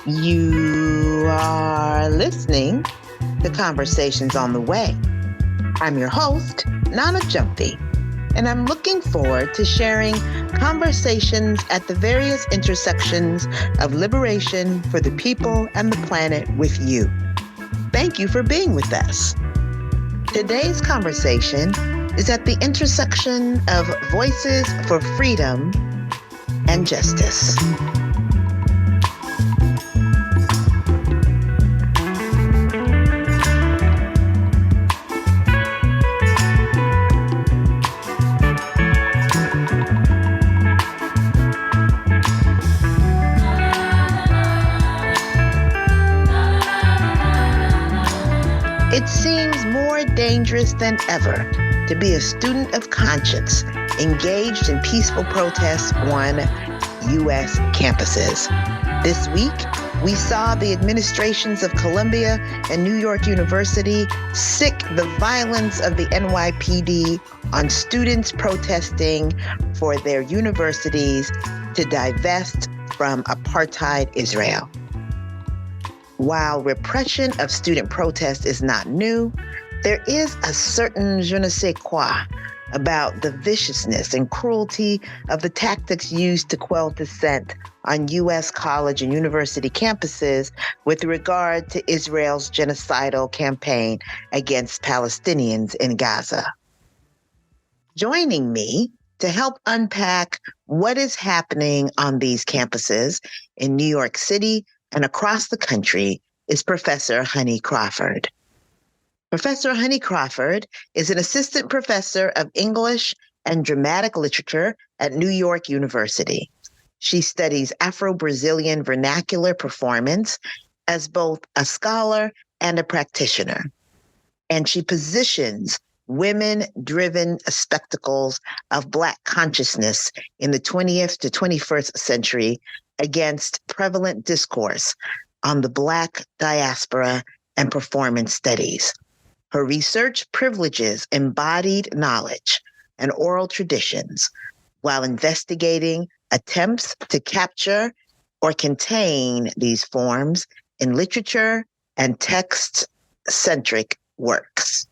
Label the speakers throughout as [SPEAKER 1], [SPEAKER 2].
[SPEAKER 1] You are listening to Conversations on the Way. I'm your host, Ninaj, and I'm looking forward to sharing conversations at the various intersections of liberation for the people and the planet with you. Thank you for being with us. Today's conversation is at the intersection of voices for freedom and justice. It seems more dangerous than ever to be a student of conscience engaged in peaceful protests on U.S. campuses. This week, we saw the administrations of Columbia and New York University sick the violence of the NYPD on students protesting for their universities to divest from apartheid Israel. While repression of student protest is not new, there is a certain je ne sais quoi about the viciousness and cruelty of the tactics used to quell dissent on U.S. college and university campuses with regard to Israel's genocidal campaign against Palestinians in Gaza. Joining me to help unpack what is happening on these campuses in New York City and across the country is Professor Honey Crawford. Professor Honey Crawford is an assistant professor of English and dramatic literature at New York University. She studies Afro-Brazilian vernacular performance as both a scholar and a practitioner. And she positions women-driven spectacles of Black consciousness in the 20th to 21st century against prevalent discourse on the Black diaspora and performance studies. Her research privileges embodied knowledge and oral traditions while investigating attempts to capture or contain these forms in literature and text-centric works.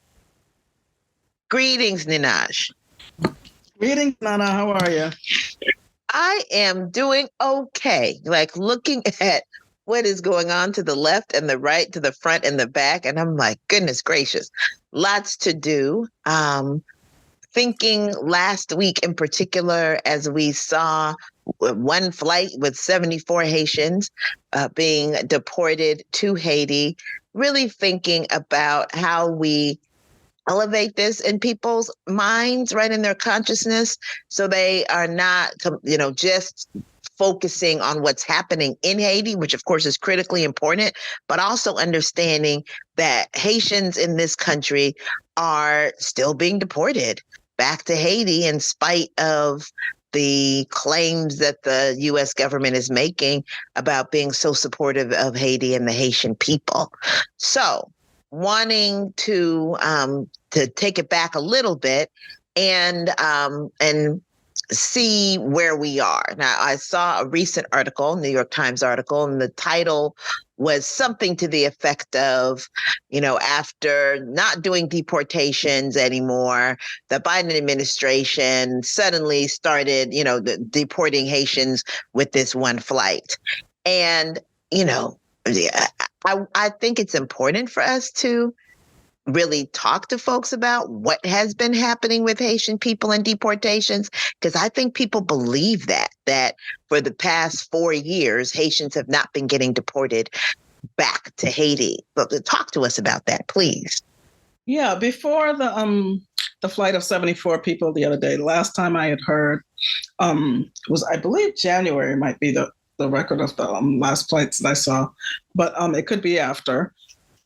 [SPEAKER 1] Greetings, Ninaj.
[SPEAKER 2] Greetings, Nana. How are you?
[SPEAKER 1] I am doing okay. Like looking at what is going on to the left and the right, to the front and the back. And I'm like, goodness gracious, lots to do. Thinking last week in particular, as we saw one flight with 74 Haitians being deported to Haiti, really thinking about how we elevate this in people's minds, right, in their consciousness, so they are not, just focusing on what's happening in Haiti, which of course is critically important, but also understanding that Haitians in this country are still being deported back to Haiti in spite of the claims that the U.S. government is making about being so supportive of Haiti and the Haitian people. So, wanting to take it back a little bit and see where we are. Now, I saw a recent article, New York Times article, and the title was something to the effect of, after not doing deportations anymore, the Biden administration suddenly started, deporting Haitians with this one flight. And, I think it's important for us to really talk to folks about what has been happening with Haitian people and deportations, because I think people believe that for the past 4 years, Haitians have not been getting deported back to Haiti. But talk to us about that, please.
[SPEAKER 2] Yeah, before the flight of 74 people the other day, last time I had heard was, I believe, January might be the record of the last flights that I saw, but it could be after.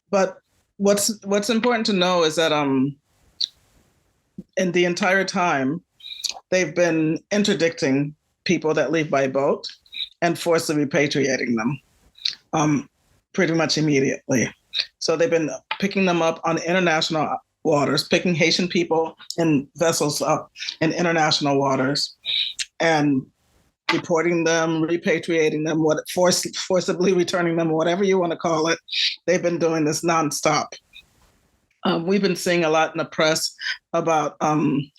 [SPEAKER 2] But what's important to know is that in the entire time, they've been interdicting people that leave by boat and forcibly repatriating them pretty much immediately. So they've been picking them up on international waters, picking Haitian people and vessels up in international waters and deporting them, repatriating them, forcibly returning them, whatever you want to call it. They've been doing this nonstop. We've been seeing a lot in the press about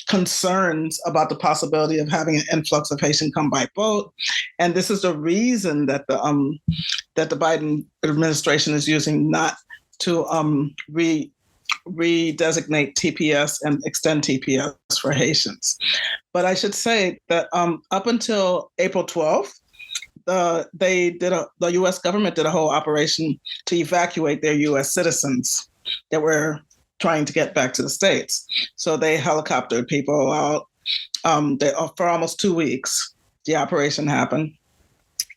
[SPEAKER 2] concerns about the possibility of having an influx of Haitian come by boat, and this is the reason that the Biden administration is using not to redesignate TPS and extend TPS for Haitians. But I should say that up until April 12th, the U.S. government did a whole operation to evacuate their U.S. citizens that were trying to get back to the States. So they helicoptered people out for almost 2 weeks. The operation happened.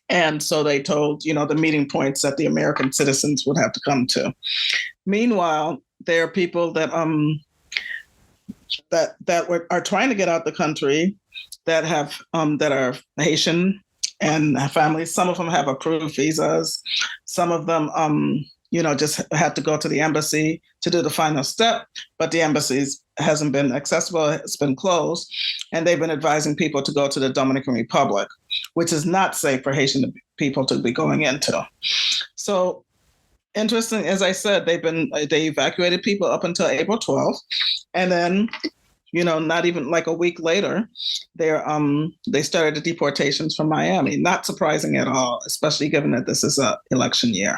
[SPEAKER 2] And so they told, the meeting points that the American citizens would have to come to. Meanwhile, there are people that are trying to get out the country that are Haitian and have families. Some of them have approved visas. Some of them, just had to go to the embassy to do the final step, but the embassy hasn't been accessible. It's been closed. And they've been advising people to go to the Dominican Republic, which is not safe for Haitian people to be going into. So interesting, as I said, they evacuated people up until April 12th. And then, not even like a week later, they started the deportations from Miami. Not surprising at all, especially given that this is an election year.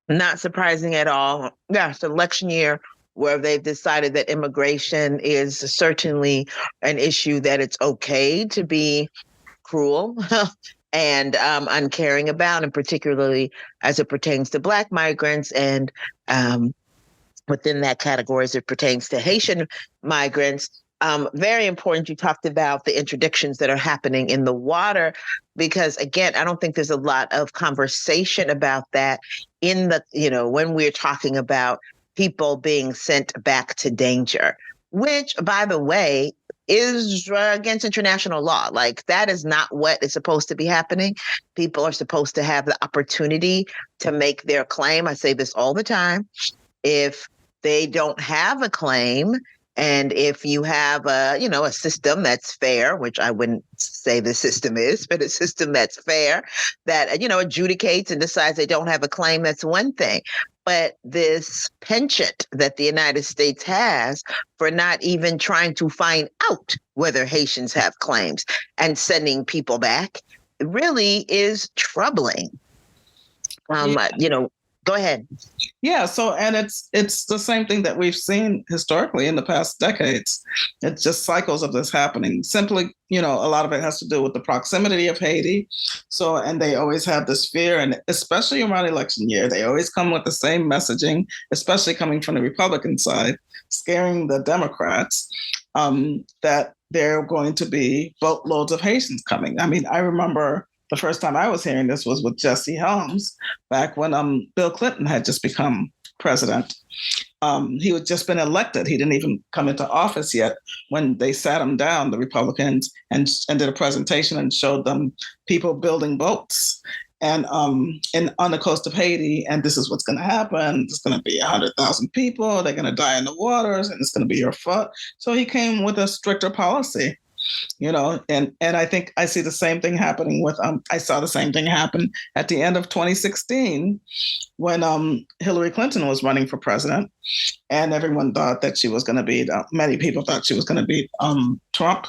[SPEAKER 1] Not surprising at all. Yes, election year where they've decided that immigration is certainly an issue that it's okay to be cruel and uncaring about, and particularly as it pertains to Black migrants, and within that category as it pertains to Haitian migrants. Very important. You talked about the interdictions that are happening in the water, because again, I don't think there's a lot of conversation about that in the, when we're talking about people being sent back to danger, which, by the way, is against international law. Like, that is not what is supposed to be happening. People are supposed to have the opportunity to make their claim. I say this all the time. If they don't have a claim, and if you have a system that's fair, which I wouldn't say the system is, but a system that's fair, that, adjudicates and decides they don't have a claim, that's one thing. But this penchant that the United States has for not even trying to find out whether Haitians have claims and sending people back really is troubling. Go ahead.
[SPEAKER 2] Yeah. So, and it's the same thing that we've seen historically in the past decades. It's just cycles of this happening. Simply, a lot of it has to do with the proximity of Haiti. So, and they always have this fear, and especially around election year, they always come with the same messaging, especially coming from the Republican side, scaring the Democrats, that there are going to be boatloads of Haitians coming. I mean, I remember the first time I was hearing this was with Jesse Helms, back when Bill Clinton had just become president. He had just been elected. He didn't even come into office yet when they sat him down, the Republicans, and did a presentation and showed them people building boats and on the coast of Haiti. And this is what's going to happen. There's going to be 100,000 people. They're going to die in the waters, and it's going to be your fault. So he came with a stricter policy. And I think I see the same thing happening with, I saw the same thing happen at the end of 2016 when Hillary Clinton was running for president, and everyone thought that she was going to beat, many people thought she was going to beat Trump.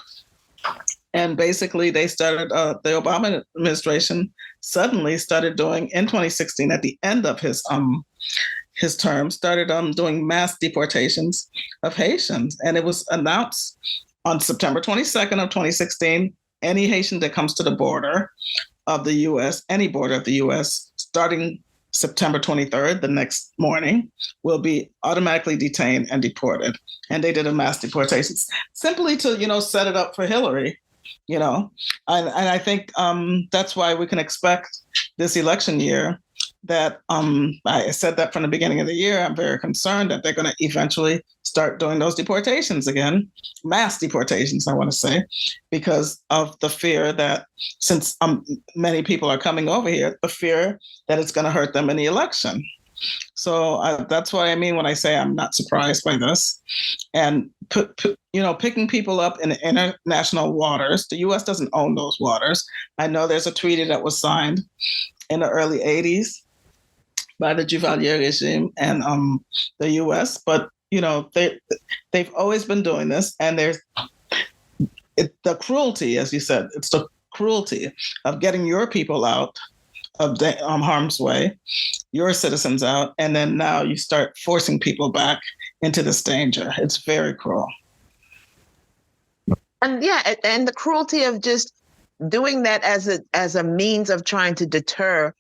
[SPEAKER 2] And basically they started, the Obama administration suddenly started doing, in 2016, at the end of his term, started doing mass deportations of Haitians. And it was announced on September 22nd of 2016, any Haitian that comes to the border of the U.S., any border of the U.S., starting September 23rd, the next morning, will be automatically detained and deported. And they did a mass deportations simply to, set it up for Hillary, and I think that's why we can expect this election year that I said that from the beginning of the year. I'm very concerned that they're going to eventually start doing those deportations again, mass deportations, I want to say, because of the fear that since many people are coming over here, the fear that it's going to hurt them in the election. So that's what I mean when I say I'm not surprised by this. And picking people up in international waters. The U.S. doesn't own those waters. I know there's a treaty that was signed in the early '80s by the HWHR regime and the U.S., but they've always been doing this, and there's the cruelty, as you said, it's the cruelty of getting your people out of harm's way, your citizens out, and then now you start forcing people back into this danger. It's very cruel.
[SPEAKER 1] And and the cruelty of just doing that as a means of trying to deter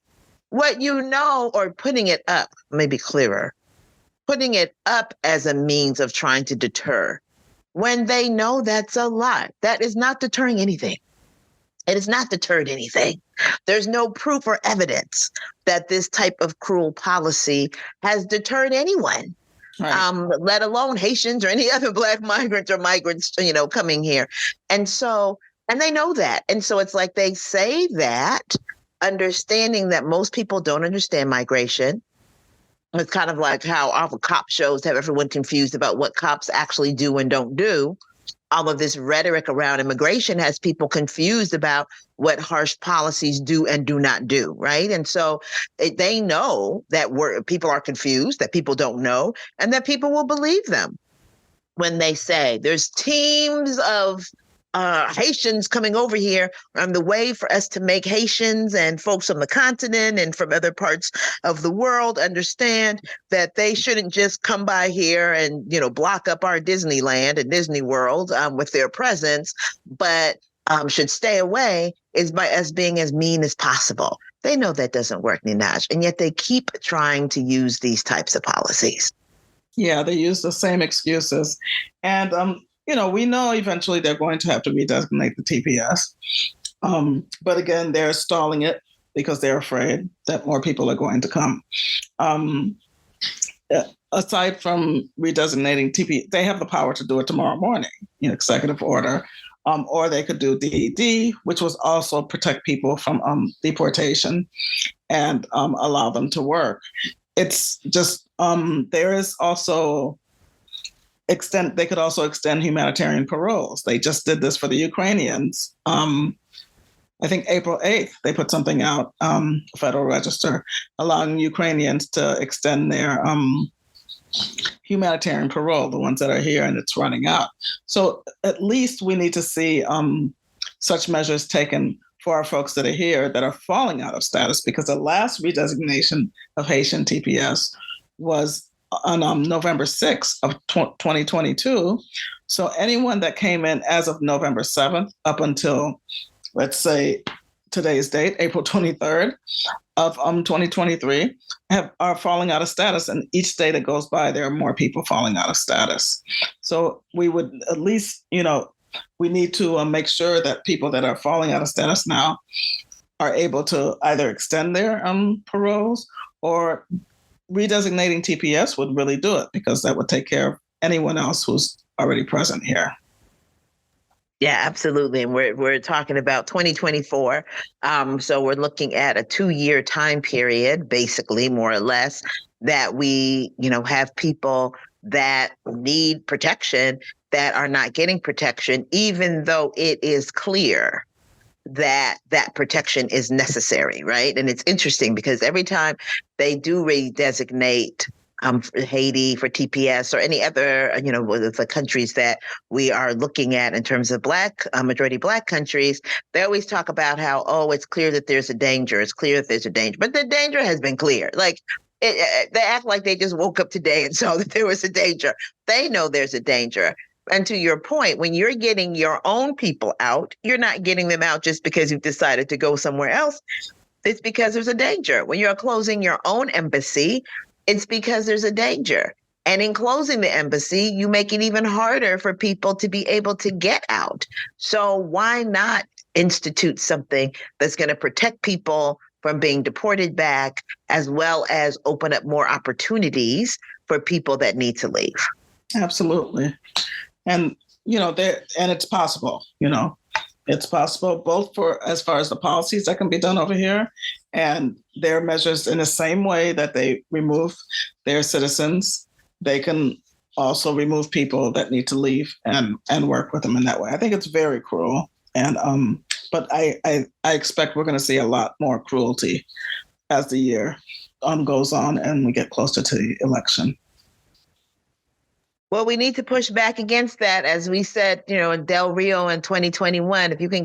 [SPEAKER 1] what or putting it up, maybe clearer, putting it up as a means of trying to deter when they know that's a lie. That is not deterring anything. It has not deterred anything. There's no proof or evidence that this type of cruel policy has deterred anyone, right. Let alone Haitians or any other Black migrants or migrants, coming here. And they know that. And so it's like they say that, understanding that most people don't understand migration. It's kind of like how all the cop shows have everyone confused about what cops actually do and don't do. All of this rhetoric around immigration has people confused about what harsh policies do and do not do, right? And so they know that people are confused, that people don't know, and that people will believe them when they say there's teams of Haitians coming over here on the way for us to make Haitians and folks from the continent and from other parts of the world understand that they shouldn't just come by here and, block up our Disneyland and Disney World with their presence, but should stay away is by us being as mean as possible. They know that doesn't work, Ninaj, and yet they keep trying to use these types of policies.
[SPEAKER 2] Yeah, they use the same excuses. And we know eventually they're going to have to redesignate the TPS. But again, they're stalling it because they're afraid that more people are going to come. Aside from redesignating TPS, they have the power to do it tomorrow morning, executive order. Or they could do DED, which was also protect people from deportation and allow them to work. It's just, there is also they could also extend humanitarian paroles. They just did this for the Ukrainians. I think April 8th, they put something out, Federal Register, allowing Ukrainians to extend their humanitarian parole, the ones that are here, and it's running out. So at least we need to see such measures taken for our folks that are here that are falling out of status, because the last redesignation of Haitian TPS was on November 6th of 2022. So anyone that came in as of November 7th up until, let's say, today's date, April 23rd of 2023, are falling out of status. And each day that goes by, there are more people falling out of status. So we would at least, we need to make sure that people that are falling out of status now are able to either extend their paroles, or redesignating TPS would really do it, because that would take care of anyone else who's already present here.
[SPEAKER 1] Yeah, absolutely. And we're talking about 2024. So we're looking at a 2-year time period, basically, more or less, that we, have people that need protection that are not getting protection, even though it is clear that protection is necessary, right? And it's interesting because every time they do redesignate Haiti for TPS or any other, the countries that we are looking at in terms of majority Black countries, they always talk about how, it's clear that there's a danger. It's clear that there's a danger, but the danger has been clear. Like they act like they just woke up today and saw that there was a danger. They know there's a danger. And to your point, when you're getting your own people out, you're not getting them out just because you've decided to go somewhere else. It's because there's a danger. When you're closing your own embassy, it's because there's a danger. And in closing the embassy, you make it even harder for people to be able to get out. So why not institute something that's going to protect people from being deported back, as well as open up more opportunities for people that need to leave?
[SPEAKER 2] Absolutely. And, and it's possible, It's possible, both for as far as the policies that can be done over here, and their measures in the same way that they remove their citizens, they can also remove people that need to leave and work with them in that way. I think it's very cruel, and but I expect we're going to see a lot more cruelty as the year goes on and we get closer to the election.
[SPEAKER 1] Well, we need to push back against that. As we said, in Del Rio in 2021, if you can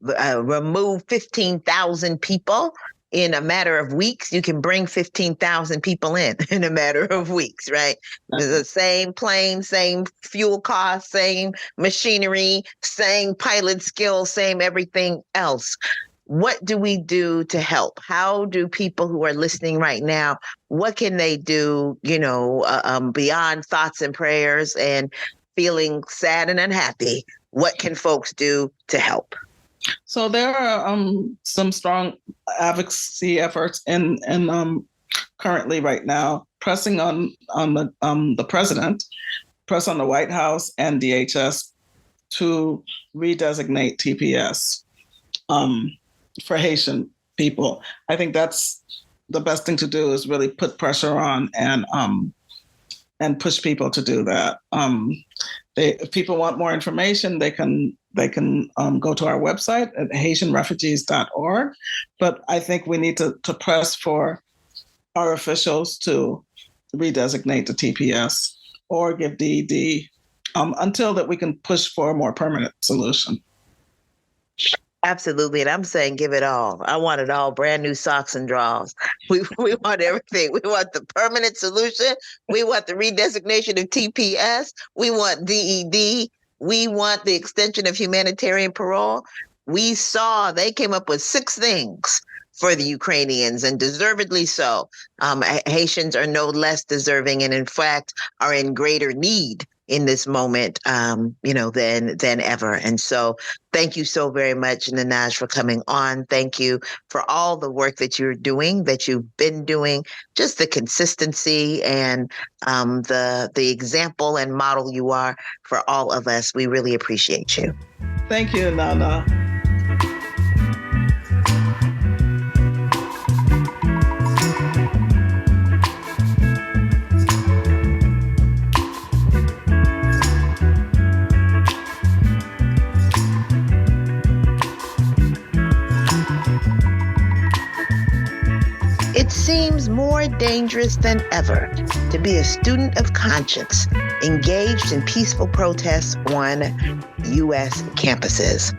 [SPEAKER 1] remove 15,000 people in a matter of weeks, you can bring 15,000 people in a matter of weeks, right? The same plane, same fuel costs, same machinery, same pilot skills, same everything else. What do we do to help? How do people who are listening right now, what can they do, beyond thoughts and prayers and feeling sad and unhappy? What can folks do to help?
[SPEAKER 2] So there are some strong advocacy efforts in currently right now, pressing on the president, press on the White House and DHS to redesignate TPS for Haitian people. I think that's the best thing to do, is really put pressure on and push people to do that. If people want more information, they can go to our website at HaitianRefugees.org. But I think we need to press for our officials to redesignate the TPS or give DED until that we can push for a more permanent solution.
[SPEAKER 1] Absolutely. And I'm saying give it all. I want it all, brand new socks and drawers. We want everything. We want the permanent solution. We want the redesignation of TPS. We want DED. We want the extension of humanitarian parole. We saw they came up with 6 things for the Ukrainians, and deservedly so. Haitians are no less deserving, and in fact are in greater need in this moment, than ever. And so thank you so very much, Ninaj, for coming on. Thank you for all the work that you're doing, that you've been doing, just the consistency and the example and model you are for all of us. We really appreciate you.
[SPEAKER 2] Thank you, Nana.
[SPEAKER 1] It seems more dangerous than ever to be a student of conscience engaged in peaceful protests on U.S. campuses.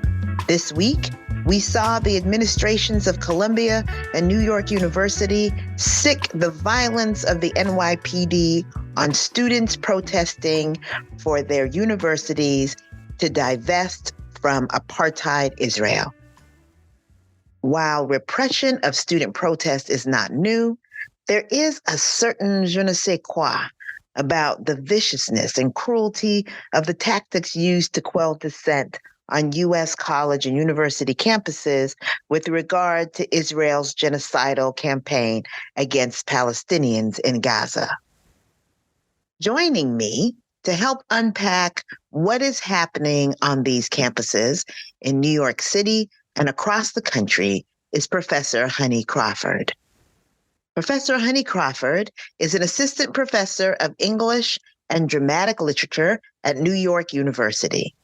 [SPEAKER 1] This week, we saw the administrations of Columbia and New York University sick the violence of the NYPD on students protesting for their universities to divest from apartheid Israel. While repression of student protest is not new, there is a certain je ne sais quoi about the viciousness and cruelty of the tactics used to quell dissent on U.S. college and university campuses with regard to Israel's genocidal campaign against Palestinians in Gaza. Joining me to help unpack what is happening on these campuses in New York City and across the country is Professor Honey Crawford. Professor Honey Crawford is an assistant professor of English and dramatic literature at New York University.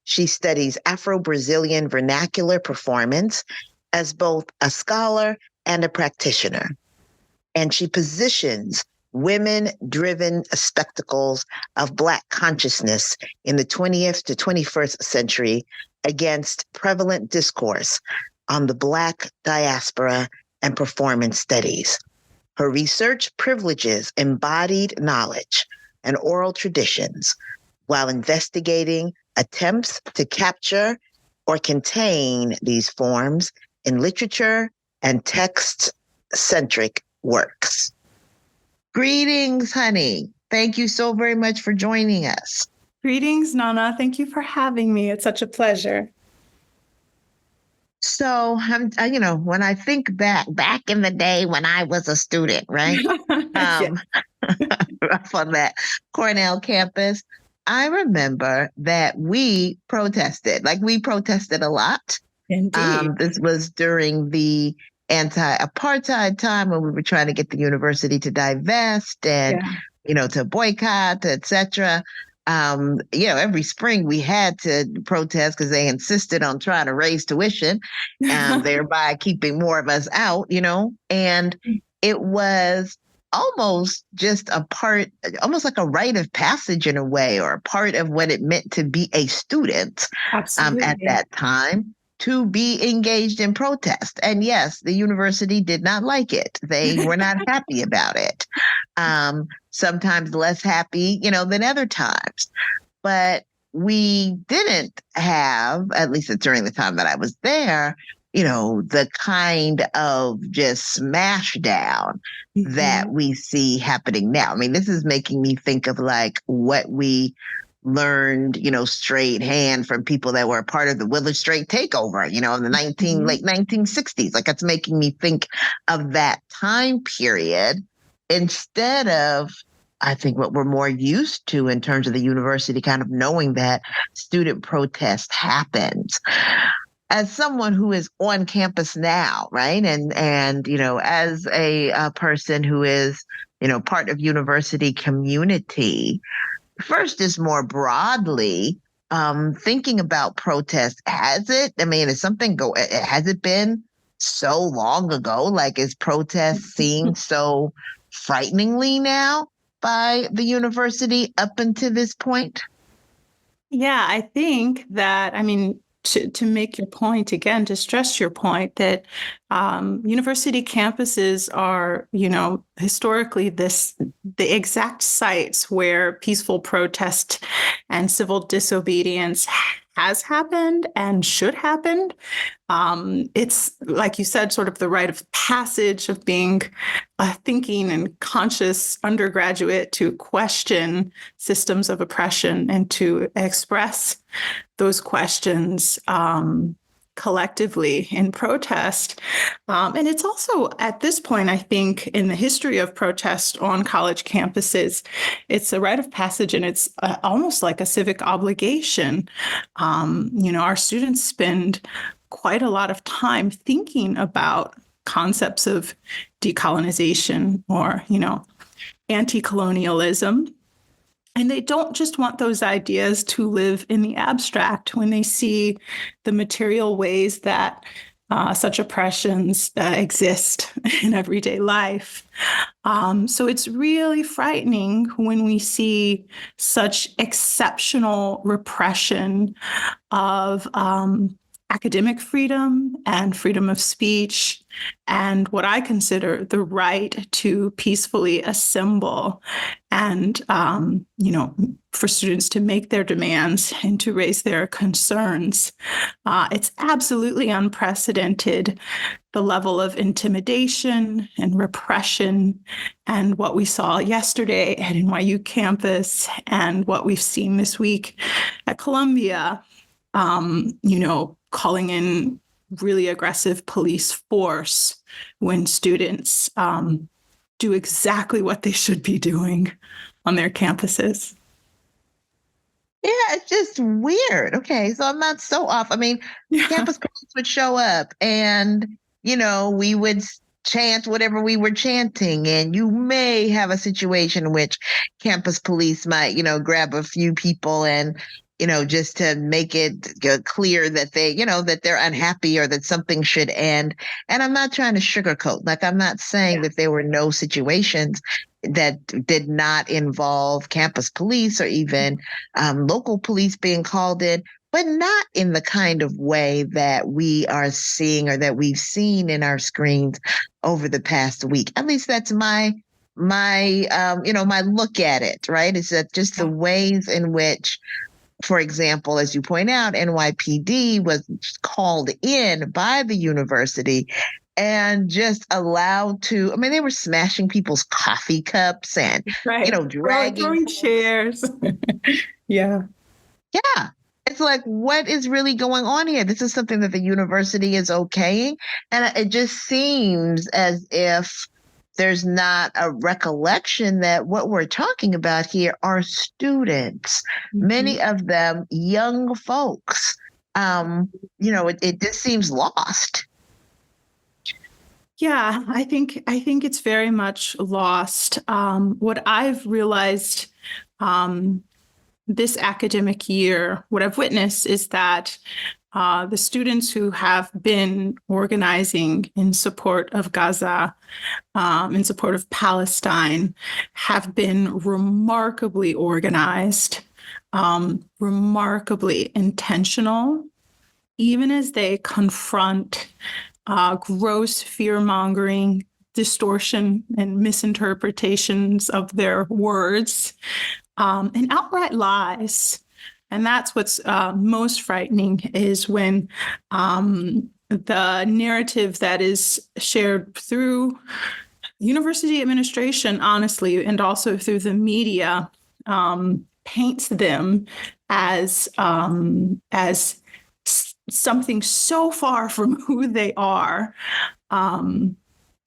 [SPEAKER 1] She studies Afro-Brazilian vernacular performance as both a scholar and a practitioner. And she positions women-driven spectacles of Black consciousness in the 20th to 21st century against prevalent discourse on the Black diaspora and performance studies. Her research privileges embodied knowledge and oral traditions while investigating attempts to capture or contain these forms in literature and text-centric works. Greetings, Honey. Thank you so very much for joining us.
[SPEAKER 3] Greetings, Nana. Thank you for having me. It's such a pleasure.
[SPEAKER 1] So, when I think back in the day when I was a student, right?
[SPEAKER 3] Yeah.
[SPEAKER 1] Up on that Cornell campus, I remember that we protested, like we protested a lot.
[SPEAKER 3] Indeed.
[SPEAKER 1] This was during the anti-apartheid time when we were trying to get the university to divest and, to boycott, etc. Every spring we had to protest because they insisted on trying to raise tuition, thereby keeping more of us out, and it was almost just almost like a rite of passage in a way, or a part of what it meant to be a student at that time, to be engaged in protest. And yes, the university did not like it. They were not happy about it. Sometimes less happy, than other times. But we didn't have, at least during the time that I was there, the kind of just smash down that we see happening now. I mean, this is making me think of like what we learned, straight hand from people that were a part of the Willard Straight takeover, in the late 1960s. Like, it's making me think of that time period instead of, I think, what we're more used to in terms of the university kind of knowing that student protest happens. As someone who is on campus now, right? And as a person who is, part of university community, first is more broadly thinking about protest. Has it been so long ago? Like, is protest seen so frighteningly now by the university up until this point?
[SPEAKER 3] Yeah, I think that, to make your point again, to stress your point that university campuses are, historically the exact sites where peaceful protest and civil disobedience has happened and should happen. It's, like you said, sort of the rite of passage of being a thinking and conscious undergraduate to question systems of oppression and to express those questions collectively in protest. And it's also, at this point, I think, in the history of protest on college campuses, it's a rite of passage, and it's almost like a civic obligation. Our students spend quite a lot of time thinking about concepts of decolonization or, anti-colonialism. And they don't just want those ideas to live in the abstract when they see the material ways that such oppressions exist in everyday life. So it's really frightening when we see such exceptional repression of academic freedom and freedom of speech, and what I consider the right to peacefully assemble and, for students to make their demands and to raise their concerns. It's absolutely unprecedented, the level of intimidation and repression, and what we saw yesterday at NYU campus and what we've seen this week at Columbia. Calling in really aggressive police force when students do exactly what they should be doing on their campuses.
[SPEAKER 1] Yeah, it's just weird. Okay, so I'm not so off. I mean, campus police would show up and, we would chant whatever we were chanting, and you may have a situation in which campus police might, grab a few people and, just to make it clear that that they're unhappy or that something should end. And I'm not trying to sugarcoat. Like, I'm not saying that there were no situations that did not involve campus police or even local police being called in, but not in the kind of way that we are seeing or that we've seen in our screens over the past week. At least that's my look at it, right? Is that just the ways in which, for example, as you point out, NYPD was called in by the university and just allowed to, they were smashing people's coffee cups and, dragging
[SPEAKER 3] throwing chairs. Yeah.
[SPEAKER 1] Yeah. It's like, what is really going on here? This is something that the university is okaying. And it just seems as if there's not a recollection that what we're talking about here are students, many of them young folks. It just seems lost.
[SPEAKER 3] Yeah, I think it's very much lost. What I've realized this academic year, what I've witnessed is that the students who have been organizing in support of Gaza, in support of Palestine, have been remarkably organized, remarkably intentional, even as they confront gross fear-mongering, distortion, and misinterpretations of their words, and outright lies. And that's what's most frightening, is when the narrative that is shared through university administration, honestly, and also through the media, paints them as something so far from who they are. And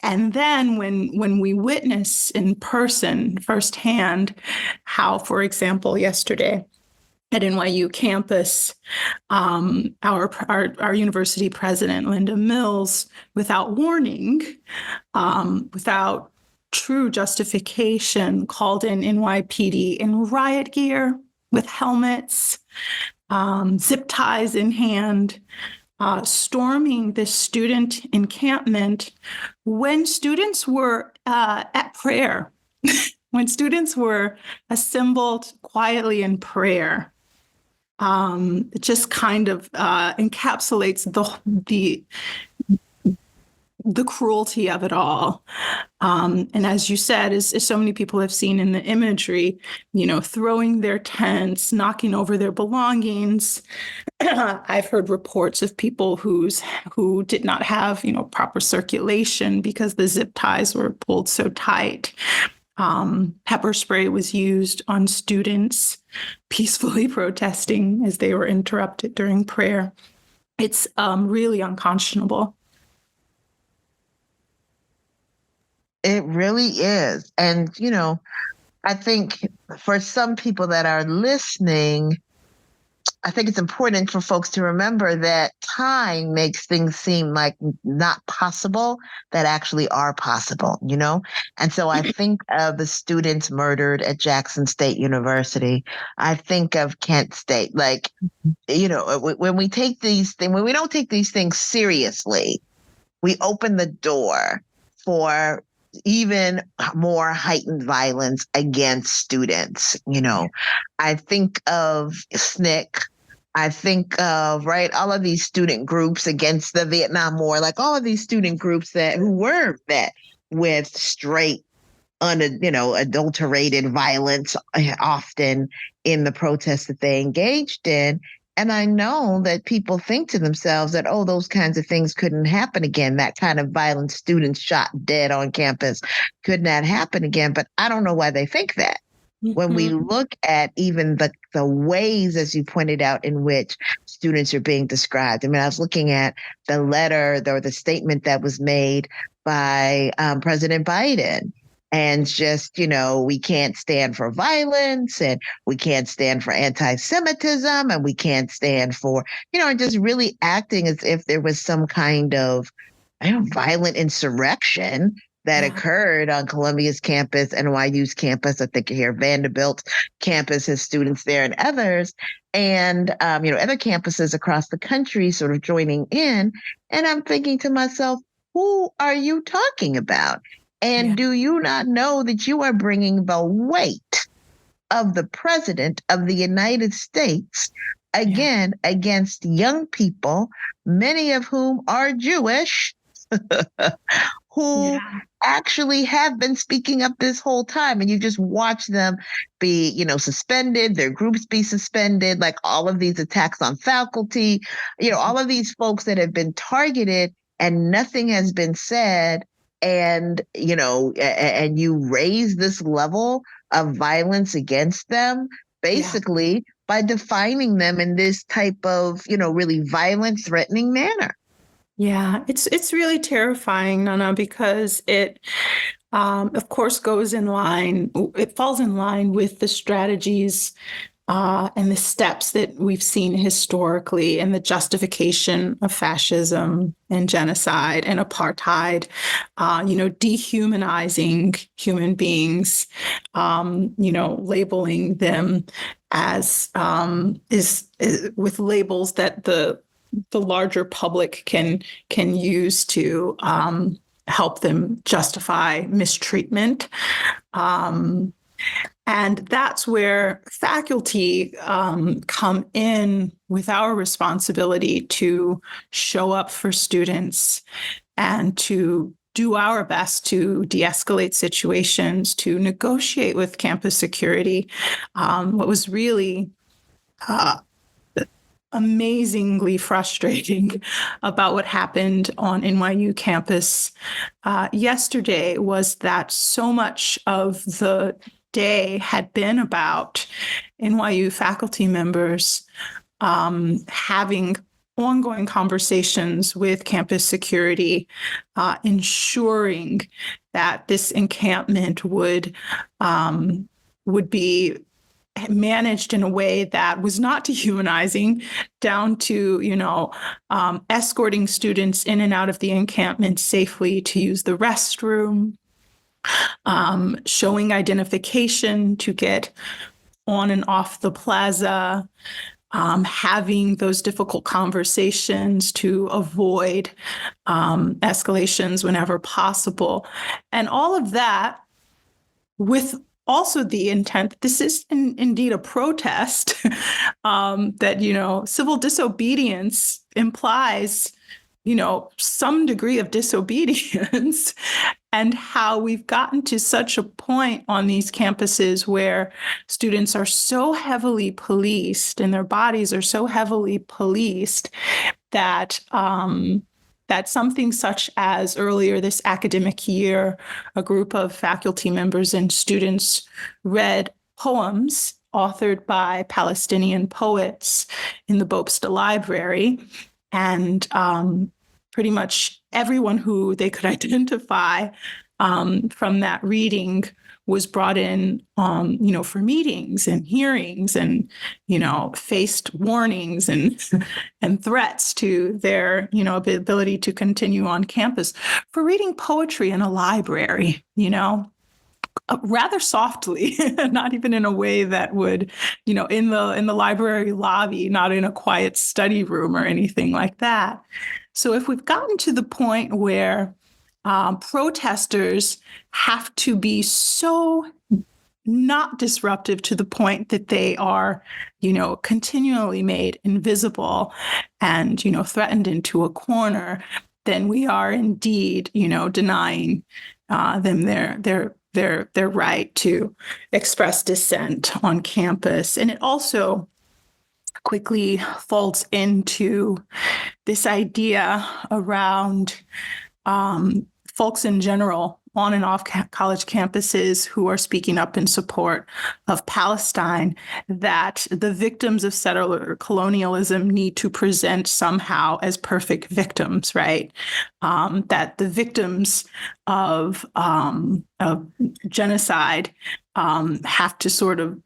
[SPEAKER 3] then when we witness in person firsthand how, for example, yesterday at NYU campus, our university president, Linda Mills, without warning, without true justification, called in NYPD in riot gear with helmets, zip ties in hand, storming this student encampment when students were at prayer, when students were assembled quietly in prayer. It just kind of encapsulates the cruelty of it all. And as you said, as so many people have seen in the imagery, throwing their tents, knocking over their belongings. I've heard reports of people who did not have, proper circulation because the zip ties were pulled so tight. Pepper spray was used on students peacefully protesting as they were interrupted during prayer. It's really unconscionable.
[SPEAKER 1] It really is. And, I think for some people that are listening, I think it's important for folks to remember that time makes things seem like not possible that actually are possible, And so I think of the students murdered at Jackson State University. I think of Kent State. Like, when we take these things, when we don't take these things seriously, we open the door for even more heightened violence against students. I think of SNCC. I think of, all of these student groups against the Vietnam War, like all of these student groups who were met with straight, adulterated violence often in the protests that they engaged in. And I know that people think to themselves that, those kinds of things couldn't happen again. That kind of violence, students shot dead on campus, could not happen again. But I don't know why they think that. When we look at even the ways, as you pointed out, in which students are being described. I mean, I was looking at the letter or the statement that was made by President Biden. And just, we can't stand for violence, and we can't stand for anti-Semitism, and we can't stand for, and just really acting as if there was some kind of violent insurrection that occurred on Columbia's campus, NYU's campus. I think here Vanderbilt campus has students there and others, and other campuses across the country sort of joining in. And I'm thinking to myself, who are you talking about? And do you not know that you are bringing the weight of the president of the United States, again, against young people, many of whom are Jewish, who actually have been speaking up this whole time? And you just watch them be, suspended, their groups be suspended, like all of these attacks on faculty, all of these folks that have been targeted and nothing has been said. And, and you raise this level of violence against them, basically by defining them in this type of, really violent, threatening manner.
[SPEAKER 3] Yeah, it's really terrifying, Nana, because it of course, it falls in line with the strategies and the steps that we've seen historically in the justification of fascism and genocide and apartheid, dehumanizing human beings, labeling them as is with labels that the larger public can use to help them justify mistreatment. And that's where faculty come in with our responsibility to show up for students and to do our best to de-escalate situations, to negotiate with campus security. What was really amazingly frustrating about what happened on NYU campus yesterday was that so much of the day had been about NYU faculty members having ongoing conversations with campus security, ensuring that this encampment would be managed in a way that was not dehumanizing, down to, escorting students in and out of the encampment safely to use the restroom, showing identification to get on and off the plaza, having those difficult conversations to avoid escalations whenever possible. And all of that with also the intent, this is indeed a protest, that, civil disobedience implies, some degree of disobedience, and how we've gotten to such a point on these campuses where students are so heavily policed and their bodies are so heavily policed that that something such as earlier this academic year, a group of faculty members and students read poems authored by Palestinian poets in the Bopsta Library. And pretty much everyone who they could identify from that reading was brought in, for meetings and hearings and, faced warnings and threats to their, ability to continue on campus for reading poetry in a library, rather softly, not even in a way that would, in the library lobby, not in a quiet study room or anything like that. So if we've gotten to the point where protesters have to be so not disruptive to the point that they are, continually made invisible and, threatened into a corner, then we are indeed, denying them their right to express dissent on campus. And it also quickly folds into this idea around folks in general on and off college campuses who are speaking up in support of Palestine, that the victims of settler colonialism need to present somehow as perfect victims, right? That the victims of genocide have to sort of,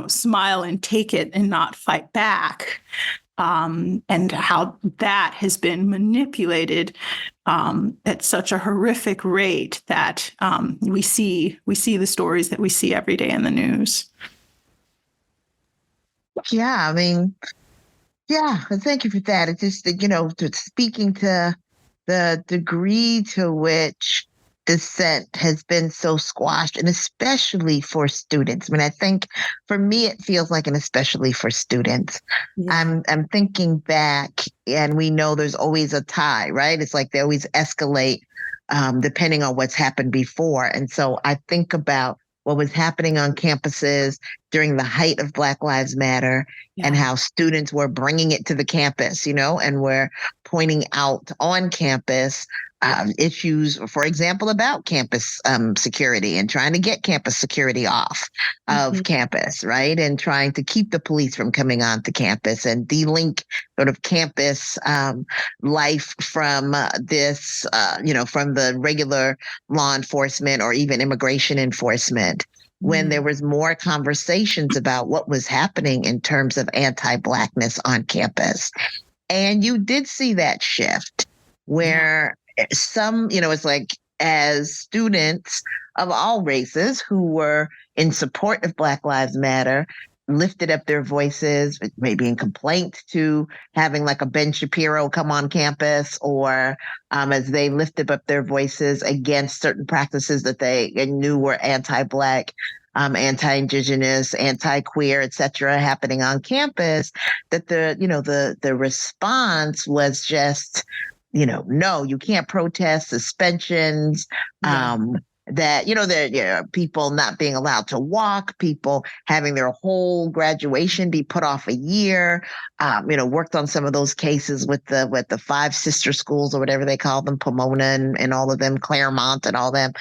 [SPEAKER 3] smile and take it and not fight back. And how that has been manipulated at such a horrific rate that we see the stories that we see every day in the news.
[SPEAKER 1] Yeah, thank you for that. It's just, speaking to the degree to which dissent has been so squashed, and especially for students. I think for me, it feels like, and especially for students. Yeah. I'm thinking back, and we know there's always a tie, right? It's like they always escalate depending on what's happened before. And so I think about what was happening on campuses during the height of Black Lives Matter, and how students were bringing it to the campus, and were pointing out on campus issues, for example, about campus security and trying to get campus security off of campus, right? And trying to keep the police from coming onto campus and de-link sort of campus life from this, from the regular law enforcement or even immigration enforcement. When there was more conversations about what was happening in terms of anti-Blackness on campus. And you did see that shift where some, it's like as students of all races who were in support of Black Lives Matter lifted up their voices, maybe in complaint to having like a Ben Shapiro come on campus, or as they lifted up their voices against certain practices that they knew were anti-Black, anti-Indigenous, anti-queer, et cetera, happening on campus, that the response was just, no, you can't protest, suspensions, that, there are people not being allowed to walk, people having their whole graduation be put off a year, worked on some of those cases with the five sister schools or whatever they call them, Pomona and all of them, Claremont and all them,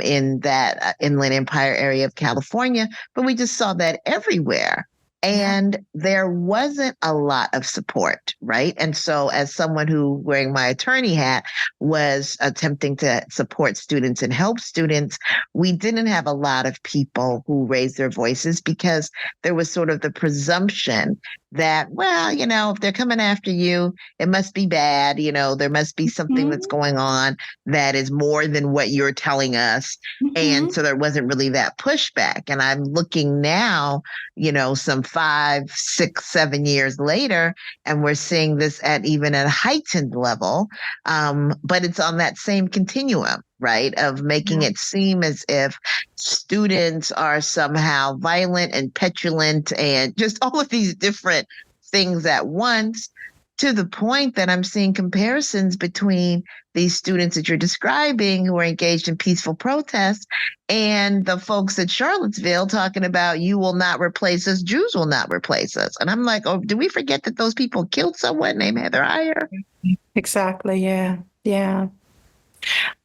[SPEAKER 1] in that Inland Empire area of California. But we just saw that everywhere. And there wasn't a lot of support, right? And so as someone who, wearing my attorney hat, was attempting to support students and help students, we didn't have a lot of people who raised their voices because there was sort of the presumption that, well, if they're coming after you, it must be bad. There must be something that's going on that is more than what you're telling us. And so there wasn't really that pushback. And I'm looking now, some 5, 6, 7 years later, and we're seeing this at even a heightened level. But it's on that same continuum, right, of making it seem as if students are somehow violent and petulant and just all of these different things at once, to the point that I'm seeing comparisons between these students that you're describing who are engaged in peaceful protests and the folks at Charlottesville talking about, you will not replace us, Jews will not replace us. And I'm like, oh, do we forget that those people killed someone named Heather Heyer?
[SPEAKER 3] Exactly. Yeah.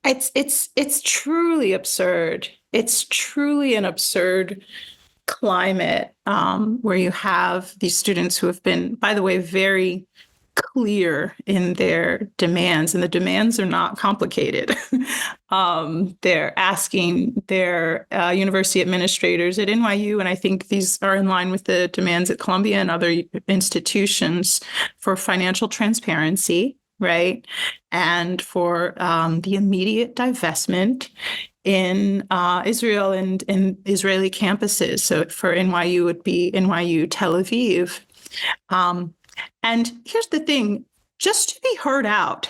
[SPEAKER 3] It's truly absurd. It's truly an absurd climate where you have these students who have been, by the way, very clear in their demands, and the demands are not complicated. They're asking their university administrators at NYU, and I think these are in line with the demands at Columbia and other institutions, for financial transparency, right? And for the immediate divestment in Israel and in Israeli campuses. So for NYU, it would be NYU Tel Aviv. And here's the thing, just to be heard out,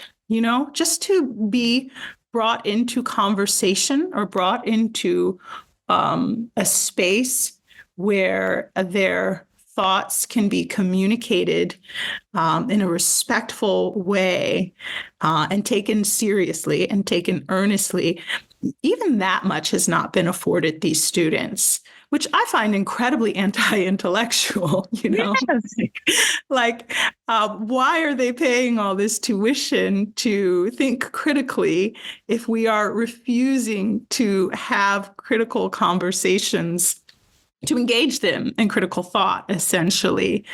[SPEAKER 3] just to be brought into conversation or brought into a space where their thoughts can be communicated in a respectful way and taken seriously and taken earnestly, even that much has not been afforded these students, which I find incredibly anti-intellectual,
[SPEAKER 1] Yes.
[SPEAKER 3] Why are they paying all this tuition to think critically if we are refusing to have critical conversations, to engage them in critical thought, essentially?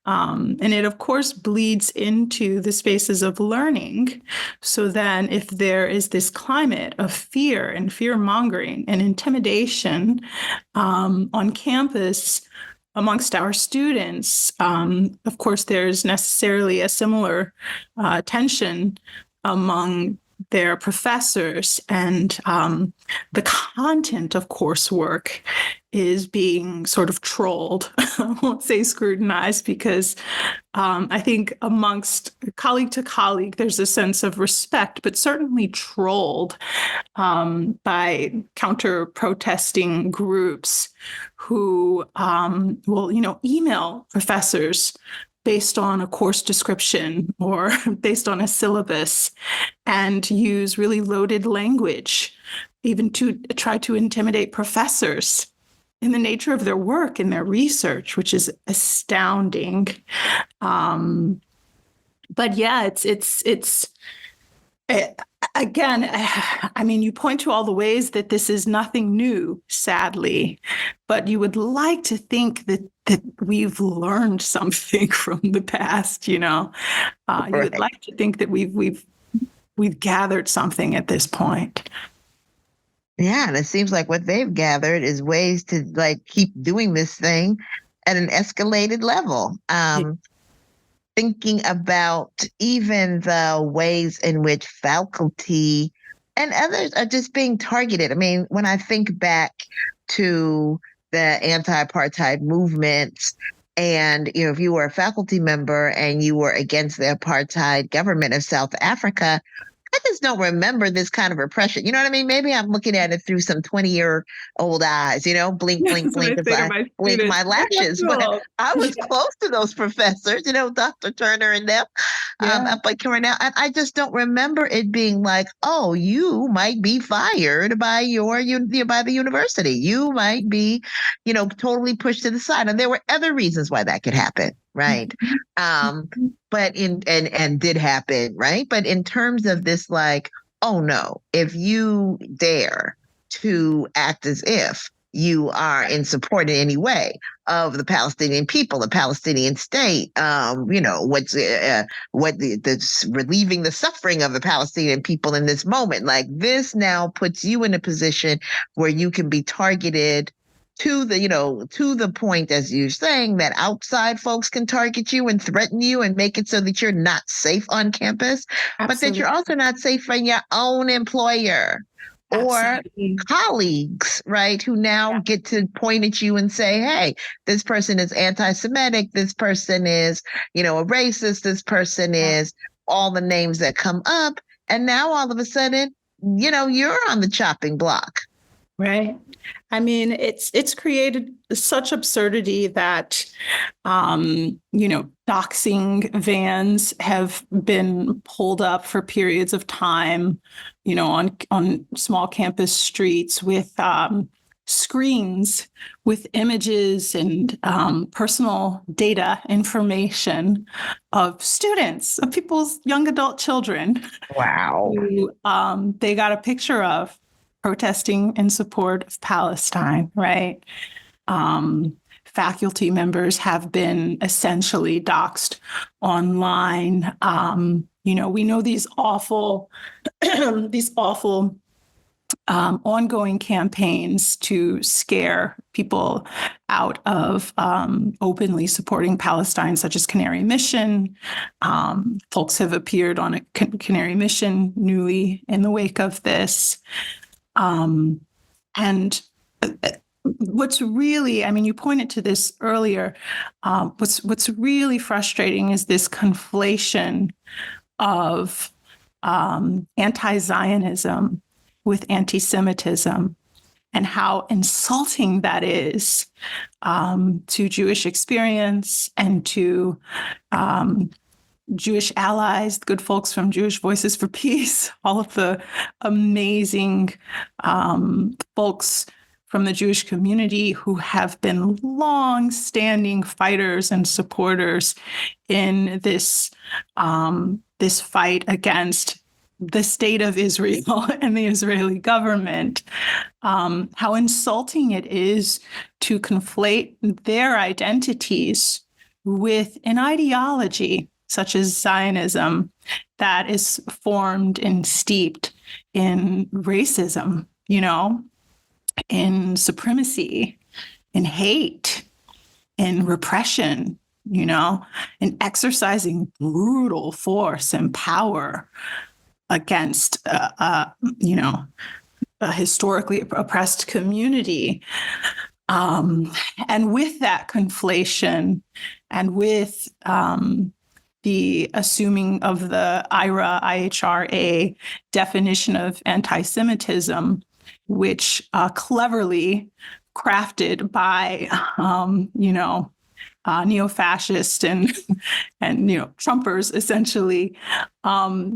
[SPEAKER 3] And it, of course, bleeds into the spaces of learning. So then if there is this climate of fear and fear-mongering and intimidation on campus amongst our students, of course, there's necessarily a similar tension among their professors, and the content of coursework is being sort of trolled. I won't say scrutinized, because I think amongst colleague to colleague, there's a sense of respect, but certainly trolled by counter-protesting groups who will, email professors based on a course description or based on a syllabus, and use really loaded language, even to try to intimidate professors in the nature of their work and their research, which is astounding. But yeah, Again, I mean, you point to all the ways that this is nothing new, sadly, but you would like to think that we've learned something from the past. You would
[SPEAKER 1] Right.
[SPEAKER 3] like to think that we've gathered something at this point.
[SPEAKER 1] Yeah, and it seems like what they've gathered is ways to like keep doing this thing at an escalated level. Thinking about even the ways in which faculty and others are just being targeted. I mean, when I think back to the anti-apartheid movements, and if you were a faculty member and you were against the apartheid government of South Africa, I just don't remember this kind of repression. You know what I mean? Maybe I'm looking at it through some 20-year-old eyes, blink, blink,
[SPEAKER 3] That's what I
[SPEAKER 1] blink as
[SPEAKER 3] say to
[SPEAKER 1] I
[SPEAKER 3] my
[SPEAKER 1] blink
[SPEAKER 3] students.
[SPEAKER 1] my lashes. But
[SPEAKER 3] Raoul.
[SPEAKER 1] I was close to those professors, Dr. Turner and them up at Cornell. And I just don't remember it being like, oh, you might be fired by by the university. You might be, totally pushed to the side. And there were other reasons why that could happen, right? But and did happen, right? But in terms of this, like, oh no, if you dare to act as if you are in support in any way of the Palestinian people, the Palestinian state, relieving the suffering of the Palestinian people in this moment, like this now puts you in a position where you can be targeted to the point, as you're saying, that outside folks can target you and threaten you and make it so that you're not safe on campus, but that you're also not safe from your own employer or colleagues, right, who now get to point at you and say, hey, this person is anti-Semitic, this person is, a racist, this person is all the names that come up. And now all of a sudden, you're on the chopping block.
[SPEAKER 3] Right. I mean, it's created such absurdity that, doxing vans have been pulled up for periods of time, on small campus streets with screens with images and personal data information of students, of people's young adult children.
[SPEAKER 1] Wow.
[SPEAKER 3] Who they got a picture of protesting in support of Palestine, right? Faculty members have been essentially doxxed online. We know these awful ongoing campaigns to scare people out of openly supporting Palestine, such as Canary Mission. Folks have appeared on a Canary Mission newly in the wake of this. And what's really, I mean, you pointed to this earlier, what's really frustrating is this conflation of anti-Zionism with anti-Semitism and how insulting that is to Jewish experience and to Jewish allies, good folks from Jewish Voices for Peace, all of the amazing folks from the Jewish community who have been long-standing fighters and supporters in this fight against the state of Israel and the Israeli government. How insulting it is to conflate their identities with an ideology such as Zionism that is formed and steeped in racism, in supremacy, in hate, in repression, in exercising brutal force and power against, a historically oppressed community. And with that conflation and with the assuming of the IHRA definition of anti-Semitism, which cleverly crafted by, neo-fascist and Trumpers essentially,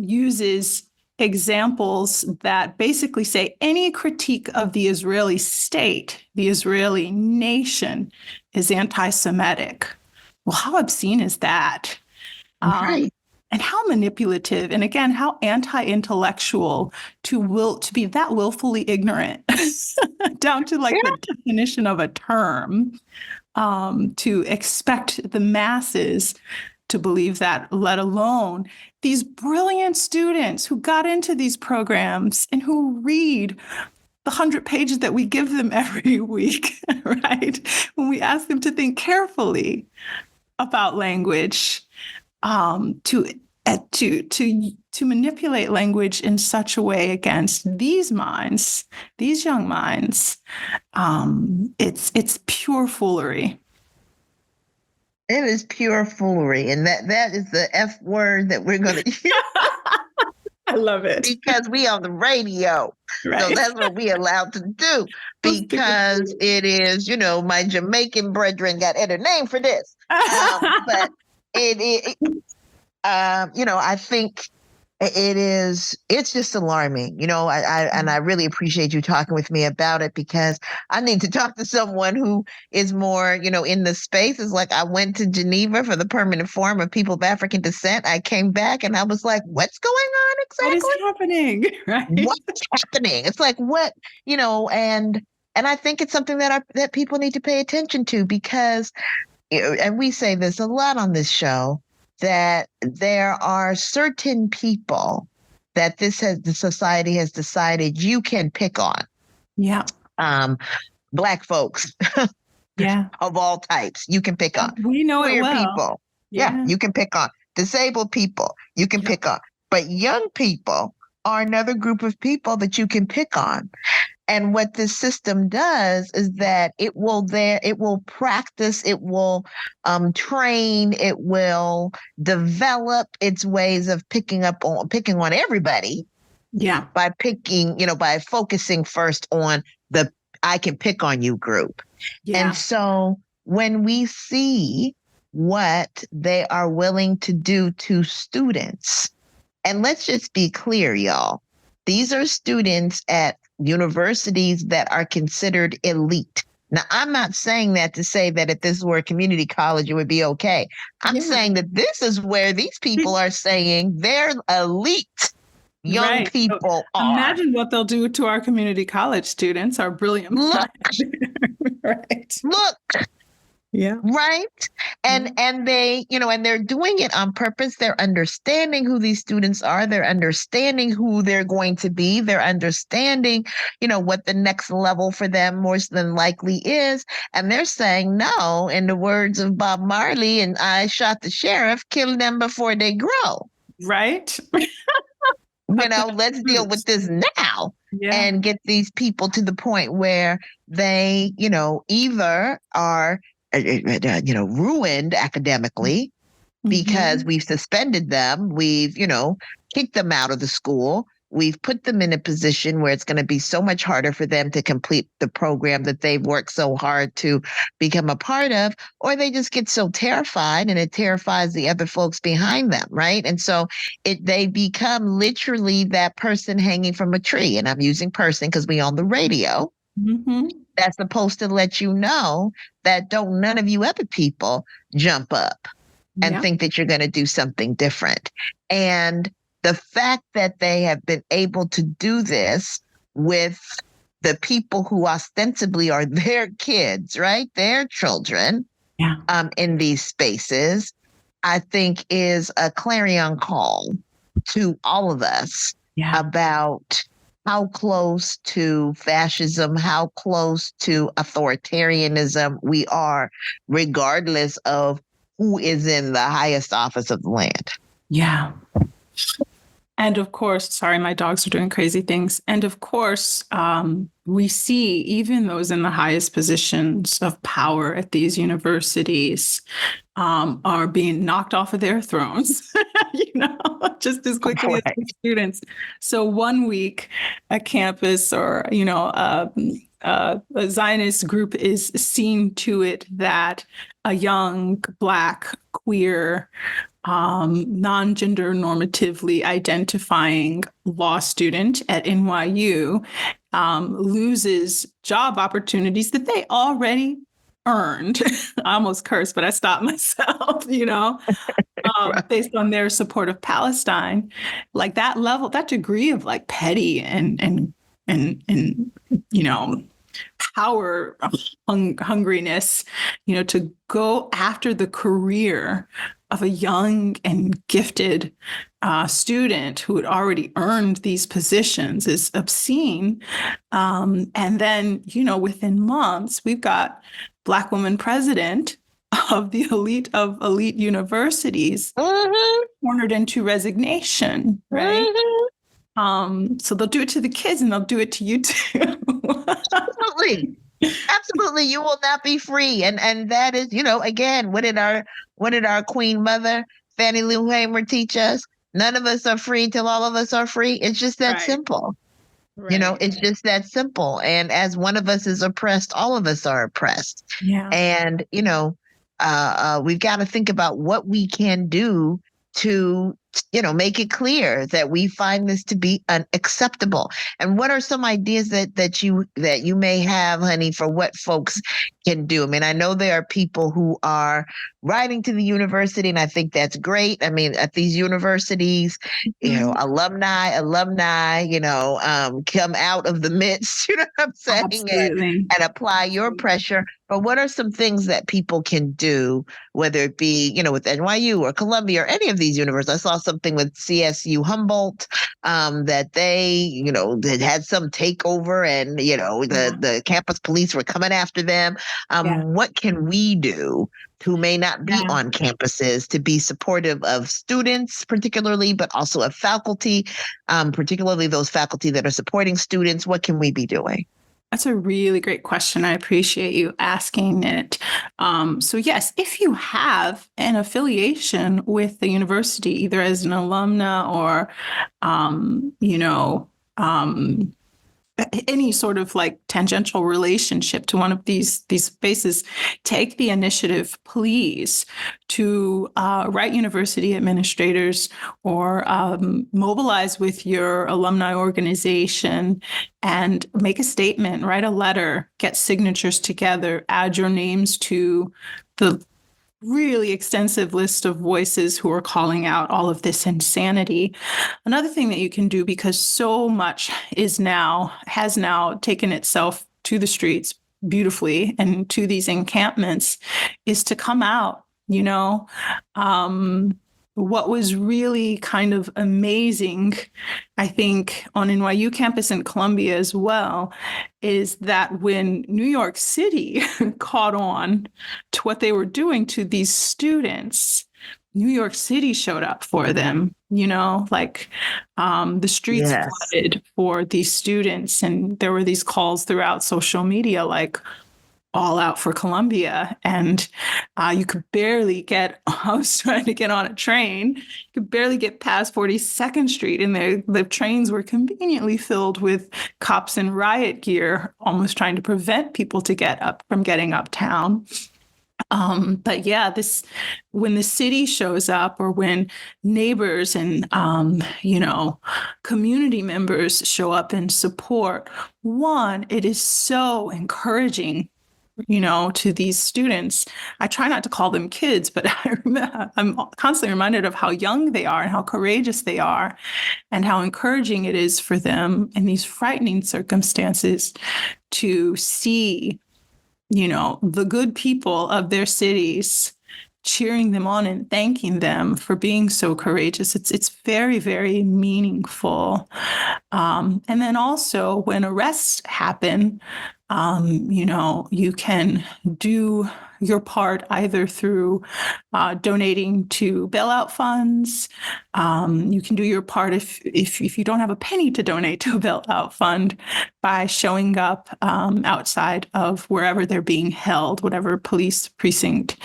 [SPEAKER 3] uses examples that basically say any critique of the Israeli state, the Israeli nation, is anti-Semitic. Well, how obscene is that?
[SPEAKER 1] Right.
[SPEAKER 3] And how manipulative, and again, how anti-intellectual to be that willfully ignorant down to like the definition of a term, to expect the masses to believe that, let alone these brilliant students who got into these programs and who read the 100 pages that we give them every week, right? When we ask them to think carefully about language, to manipulate language in such a way against these minds, these young minds, it's pure foolery.
[SPEAKER 1] It is pure foolery, and that is the F word that we're going to use.
[SPEAKER 3] I love it.
[SPEAKER 1] Because we on the radio. Right. So that's what we allowed to do, because it is, my Jamaican brethren got a name for this. But I think it's just alarming, and I really appreciate you talking with me about it, because I need to talk to someone who is more, in the space. It's like I went to Geneva for the Permanent Forum of People of African Descent. I came back and I was like, what's going on exactly?
[SPEAKER 3] What is happening? Right?
[SPEAKER 1] What's happening? It's like, what, and I think it's something that people need to pay attention to, because, and we say this a lot on this show, that there are certain people that the society has decided you can pick on.
[SPEAKER 3] Yeah.
[SPEAKER 1] Black folks.
[SPEAKER 3] Yeah.
[SPEAKER 1] Of all types, you can pick on.
[SPEAKER 3] We know
[SPEAKER 1] Queer
[SPEAKER 3] it well.
[SPEAKER 1] people. Yeah, you can pick on. Disabled people, you can pick on. But young people are another group of people that you can pick on. And what this system does is that it will practice, it will train, it will develop its ways of picking on everybody.
[SPEAKER 3] Yeah.
[SPEAKER 1] By by focusing first on the I can pick on you group. Yeah. And so when we see what they are willing to do to students, and let's just be clear, y'all, these are students at universities that are considered elite. Now, I'm not saying that to say that if this were a community college, it would be okay. I'm saying that this is where these people are saying they're elite. Young people are.
[SPEAKER 3] Imagine what they'll do to our community college students, our brilliant minds. Right.
[SPEAKER 1] Look.
[SPEAKER 3] Yeah.
[SPEAKER 1] Right. And they, and they're doing it on purpose. They're understanding who these students are. They're understanding who they're going to be. They're understanding, what the next level for them more than likely is. And they're saying, no, in the words of Bob Marley, and I shot the sheriff, kill them before they grow.
[SPEAKER 3] Right.
[SPEAKER 1] Let's deal with this now and get these people to the point where they, either are ruined academically because we've suspended them, we've, kicked them out of the school, we've put them in a position where it's going to be so much harder for them to complete the program that they've worked so hard to become a part of, or they just get so terrified and it terrifies the other folks behind them, right? And so they become literally that person hanging from a tree, and I'm using person because we on the radio. Mm-hmm. That's supposed to let you know that don't none of you other people jump up and think that you're going to do something different. And the fact that they have been able to do this with the people who ostensibly are their kids, right? Their children, in these spaces, I think is a clarion call to all of us about how close to fascism, how close to authoritarianism we are, regardless of who is in the highest office of the land.
[SPEAKER 3] Yeah. And of course, sorry, my dogs are doing crazy things. And of course, we see even those in the highest positions of power at these universities are being knocked off of their thrones, just as quickly as the students. So 1 week, a campus or, a Zionist group is seeing to it that a young Black, queer, non-gender normatively identifying law student at NYU loses job opportunities that they already earned. I almost cursed, but I stopped myself, based on their support of Palestine, like that level, that degree of like petty and power hungriness, to go after the career of a young and gifted student who had already earned these positions is obscene. And then, within months, we've got Black woman president of the elite of elite universities, cornered into resignation, right? So they'll do it to the kids and they'll do it to you too.
[SPEAKER 1] Absolutely. Absolutely. You will not be free. And that is, again, what did our Queen Mother, Fannie Lou Hamer, teach us? None of us are free till all of us are free. It's just that simple.
[SPEAKER 3] Right.
[SPEAKER 1] It's just that simple. And as one of us is oppressed, all of us are oppressed.
[SPEAKER 3] Yeah.
[SPEAKER 1] And, we've got to think about what we can do to make it clear that we find this to be unacceptable. And what are some ideas that you may have, honey, for what folks can do? I mean, I know there are people who are writing to the university, and I think that's great. I mean, at these universities, alumni, come out of the midst, you know what I'm saying? And apply your pressure. But what are some things that people can do, whether it be, with NYU or Columbia or any of these universities? I saw something with CSU Humboldt that they, that had some takeover and, the campus police were coming after them. What can we do who may not be on campuses to be supportive of students, particularly, but also of faculty, particularly those faculty that are supporting students? What can we be doing?
[SPEAKER 3] That's a really great question. I appreciate you asking it. So yes, if you have an affiliation with the university, either as an alumna or, any sort of like tangential relationship to one of these spaces, take the initiative, please, to write university administrators or mobilize with your alumni organization and make a statement, write a letter, get signatures together, add your names to the really extensive list of voices who are calling out all of this insanity. Another thing that you can do, because so much has now taken itself to the streets beautifully and to these encampments, is to come out. What was really kind of amazing, I think, on NYU campus and Columbia as well, is that when New York City caught on to what they were doing to these students, New York City showed up for them, the streets flooded for these students. And there were these calls throughout social media, like, all out for Columbia. And you could barely I was trying to get on a train, you could barely get past 42nd Street, and the trains were conveniently filled with cops in riot gear, almost trying to prevent people from getting uptown. But yeah, when the city shows up, or when neighbors and, community members show up and support, it is so encouraging to these students. I try not to call them kids, but I'm constantly reminded of how young they are and how courageous they are, and how encouraging it is for them in these frightening circumstances to see, the good people of their cities cheering them on and thanking them for being so courageous. It's very, very meaningful. And then also when arrests happen, you can do your part either through donating to bailout funds. You can do your part if you don't have a penny to donate to a bailout fund, by showing up outside of wherever they're being held, whatever police precinct,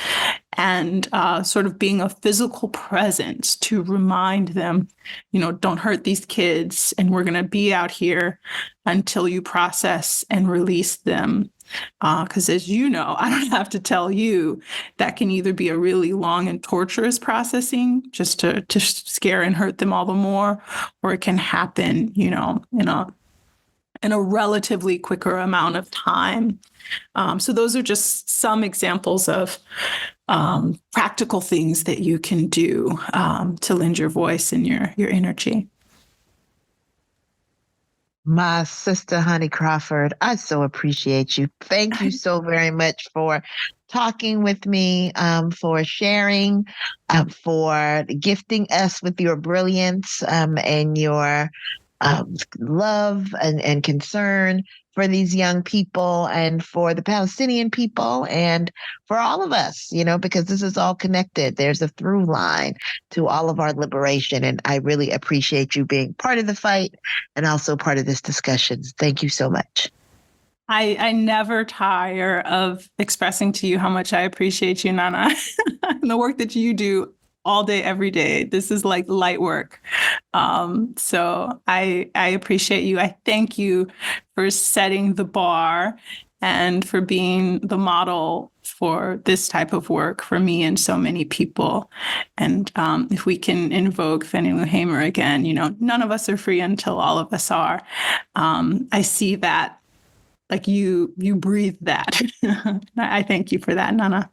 [SPEAKER 3] and sort of being a physical presence to remind them, don't hurt these kids, and we're going to be out here until you process and release them. Because as you know, I don't have to tell you, that can either be a really long and torturous processing just to scare and hurt them all the more, or it can happen, in a relatively quicker amount of time. So those are just some examples of practical things that you can do to lend your voice and your energy.
[SPEAKER 1] My sister, Honey Crawford, I so appreciate you. Thank you so very much for talking with me, for sharing, for gifting us with your brilliance and your love and concern for these young people and for the Palestinian people and for all of us, because this is all connected. There's a through line to all of our liberation. And I really appreciate you being part of the fight and also part of this discussion. Thank you so much.
[SPEAKER 3] I never tire of expressing to you how much I appreciate you, Nana, and the work that you do all day, every day. This is like light work. So I appreciate you. I thank you for setting the bar and for being the model for this type of work for me and so many people. And if we can invoke Fannie Lou Hamer again, none of us are free until all of us are. I see that, like you breathe that. I thank you for that, Nana.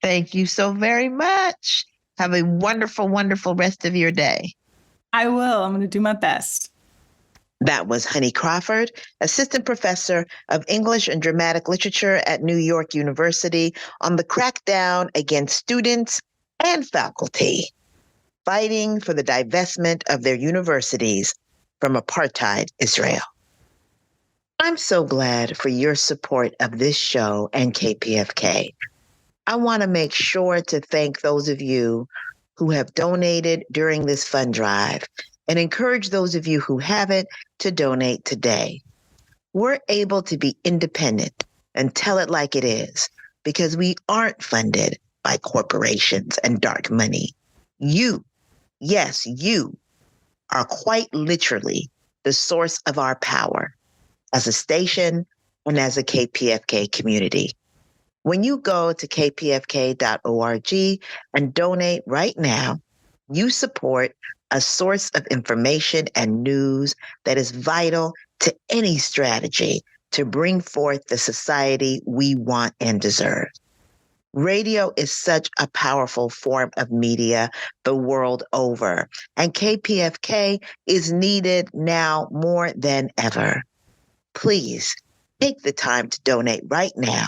[SPEAKER 1] Thank you so very much. Have a wonderful, wonderful rest of your day.
[SPEAKER 3] I will. I'm going to do my best.
[SPEAKER 1] That was Honey Crawford, Assistant Professor of English and Dramatic Literature at New York University, on the crackdown against students and faculty fighting for the divestment of their universities from apartheid Israel. I'm so glad for your support of this show and KPFK. I want to make sure to thank those of you who have donated during this fund drive and encourage those of you who haven't to donate today. We're able to be independent and tell it like it is because we aren't funded by corporations and dark money. You, yes, you are quite literally the source of our power as a station and as a KPFK community. When you go to kpfk.org and donate right now, you support a source of information and news that is vital to any strategy to bring forth the society we want and deserve. Radio is such a powerful form of media the world over, and KPFK is needed now more than ever. Please take the time to donate right now